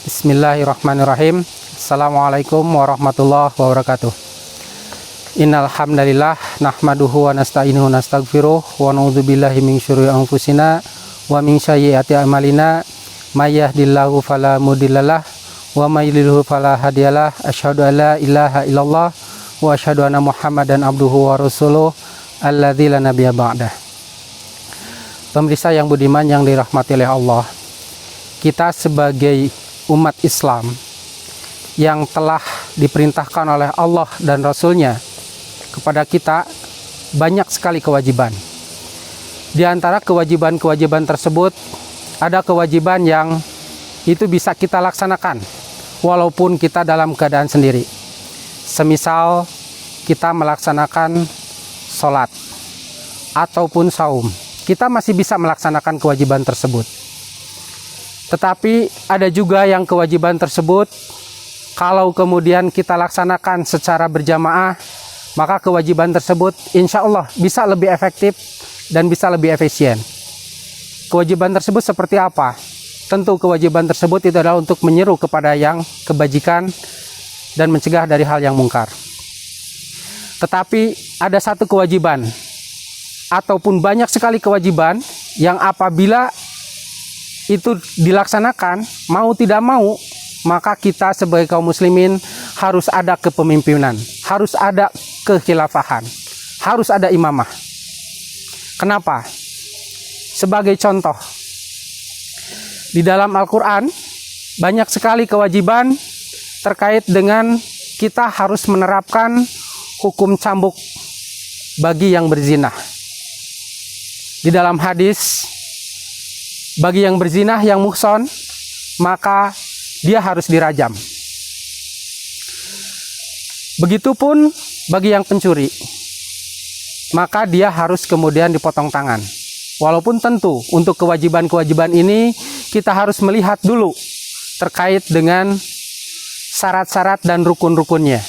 Bismillahirrahmanirrahim. Assalamualaikum warahmatullahi wabarakatuh. Innal hamdalillah nahmaduhu wa nasta'inuhu wa nastaghfiruh wa na'udzubillahi min syururi anfusina wa min sayyiati a'malina may yahdihillahu fala mudhillalah wa may yudhlil fala hadiyalah. Asyhadu an la ilaha illallah wa asyhadu anna Muhammadan abduhu wa rasuluh alladzi la nabiyya ba'dah. Pemirsa yang budiman yang dirahmati oleh Allah, kita sebagai umat Islam yang telah diperintahkan oleh Allah dan Rasul-Nya, kepada kita banyak sekali kewajiban. Di antara kewajiban-kewajiban tersebut, ada kewajiban yang itu bisa kita laksanakan walaupun kita dalam keadaan sendiri. Semisal kita melaksanakan sholat ataupun saum, kita masih bisa melaksanakan kewajiban tersebut. Tetapi ada juga yang kewajiban tersebut kalau kemudian kita laksanakan secara berjamaah, maka kewajiban tersebut insya Allah bisa lebih efektif dan bisa lebih efisien. Kewajiban tersebut seperti apa? Tentu kewajiban tersebut itu adalah untuk menyeru kepada yang kebajikan dan mencegah dari hal yang mungkar. Tetapi ada satu kewajiban ataupun banyak sekali kewajiban yang apabila itu dilaksanakan, mau tidak mau, maka kita sebagai kaum muslimin harus ada kepemimpinan, harus ada kekhilafahan, harus ada imamah. Kenapa? Sebagai contoh, di dalam Al-Quran banyak sekali kewajiban terkait dengan kita harus menerapkan hukum cambuk bagi yang berzinah. Di dalam hadis, bagi yang berzinah yang muhson, maka dia harus dirajam. Begitupun bagi yang pencuri, maka dia harus kemudian dipotong tangan. Walaupun tentu untuk kewajiban-kewajiban ini kita harus melihat dulu terkait dengan syarat-syarat dan rukun-rukunnya.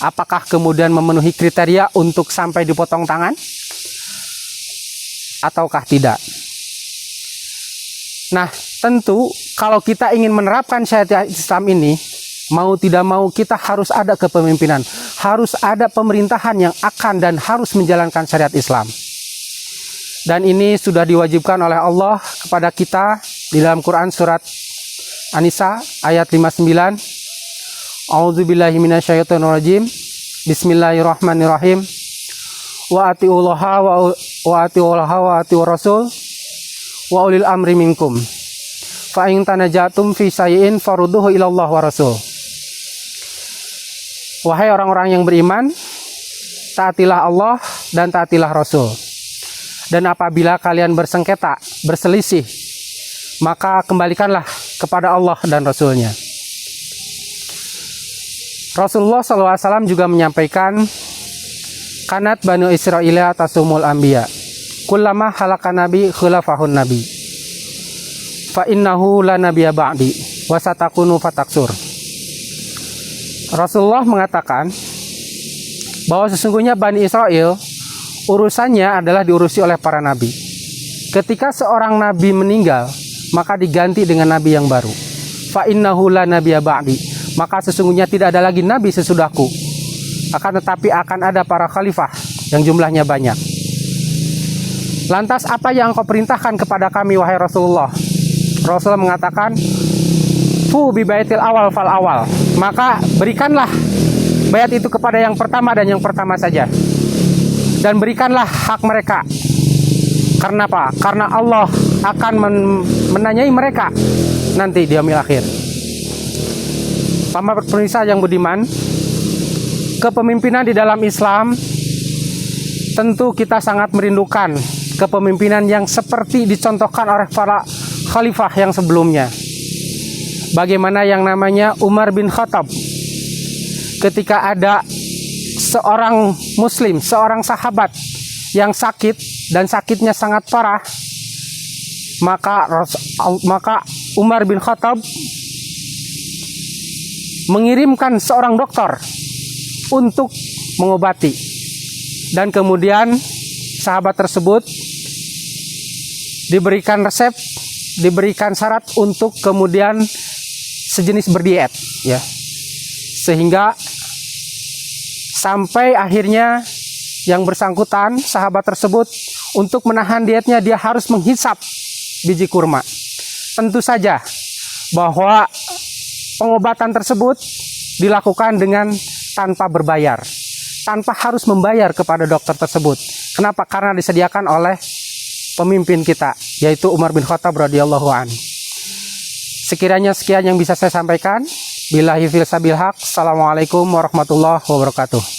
Apakah kemudian memenuhi kriteria untuk sampai dipotong tangan ataukah tidak? Nah, tentu kalau kita ingin menerapkan syariat Islam ini, mau tidak mau kita harus ada kepemimpinan, harus ada pemerintahan yang akan dan harus menjalankan syariat Islam. Dan ini sudah diwajibkan oleh Allah kepada kita di dalam Quran surat An-Nisa ayat 59. A'udzubillahi minasyaitonirrajim. Bismillahirrahmanirrahim. Wa atiullaha wa atiur rasul wa ulil amri minkum fa in tanajatum fi syai'in farudduhu ilallah wa rasul. Wahai orang-orang yang beriman, taatilah Allah dan taatilah Rasul. Dan apabila kalian bersengketa, berselisih, maka kembalikanlah kepada Allah dan Rasul-Nya. Rasulullah SAW juga menyampaikan, kanat banu Israila tasumul anbiya kullama halaka nabi khulafahun nabi fa innahu la nabiyya ba'di wa satakunu fataksur. Rasulullah mengatakan bahwa sesungguhnya Bani Israel urusannya adalah diurusi oleh para nabi. Ketika seorang nabi meninggal, maka diganti dengan nabi yang baru. Fa innahu la nabiyya ba'di, maka sesungguhnya tidak ada lagi nabi sesudahku. Akan tetapi akan ada para khalifah yang jumlahnya banyak. Lantas apa yang kau perintahkan kepada kami wahai Rasulullah? Rasulullah mengatakan, fu bi baitil awal fal awal. Maka berikanlah bayat itu kepada yang pertama dan yang pertama saja. Dan berikanlah hak mereka. Karena apa? Karena Allah akan menanyai mereka nanti di yaumil akhir. Para pemirsa yang budiman, kepemimpinan di dalam Islam tentu kita sangat merindukan kepemimpinan yang seperti dicontohkan oleh para khalifah yang sebelumnya. Bagaimana yang namanya Umar bin Khattab, ketika ada seorang muslim, seorang sahabat yang sakit dan sakitnya sangat parah, maka Umar bin Khattab mengirimkan seorang dokter untuk mengobati. Dan kemudian sahabat tersebut diberikan resep, diberikan syarat untuk kemudian sejenis berdiet ya. Sehingga sampai akhirnya yang bersangkutan, sahabat tersebut, untuk menahan dietnya dia harus menghisap biji kurma. Tentu saja bahwa pengobatan tersebut dilakukan dengan tanpa berbayar, tanpa harus membayar kepada dokter tersebut. Kenapa? Karena disediakan oleh pemimpin kita, yaitu Umar bin Khattab radhiyallahu anhu. Sekiranya sekian yang bisa saya sampaikan. Billahi fil sabil haq. Assalamualaikum warahmatullahi wabarakatuh.